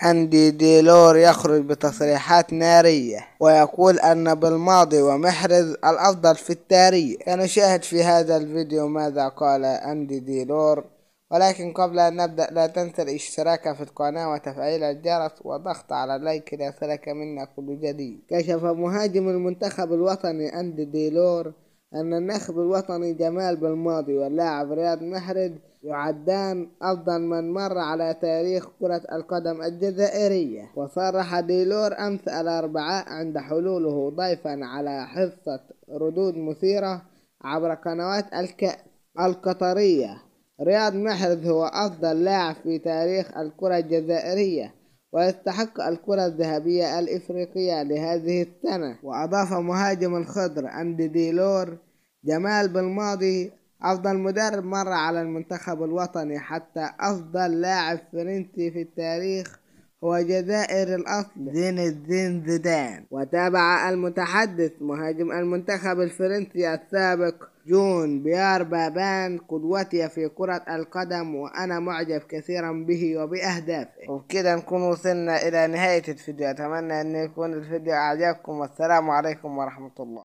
أندي ديلور يخرج بتصريحات نارية ويقول أن بالماضي ومحرز الأفضل في التاريخ. نشاهد في هذا الفيديو ماذا قال أندي ديلور، ولكن قبل أن نبدأ لا تنسى الاشتراك في القناة وتفعيل الجرس وضغط على لايك ليصلك منا كل جديد. كشف مهاجم المنتخب الوطني أندي ديلور أن الناخب الوطني جمال بالماضي واللاعب رياض محرز يعدان أفضل من مر على تاريخ كرة القدم الجزائرية. وصرح ديلور أمس الأربعاء عند حلوله ضيفا على حصة ردود مثيرة عبر قنوات الكأس القطرية: رياض محرز هو أفضل لاعب في تاريخ الكرة الجزائرية ويستحق الكرة الذهبية الإفريقية لهذه السنة. وأضاف مهاجم الخضر أندي ديلور: جمال بالماضي أفضل مدرب مر على المنتخب الوطني، حتى أفضل لاعب فرنسي في التاريخ هو جزائري الأصل زين الدين زيدان. وتابع المتحدث مهاجم المنتخب الفرنسي السابق جون بيار بابان: قدوتي في كرة القدم وأنا معجب كثيرا به وبأهدافه. وبكده نكون وصلنا إلى نهاية الفيديو. أتمنى أن يكون الفيديو أعجبكم، والسلام عليكم ورحمة الله.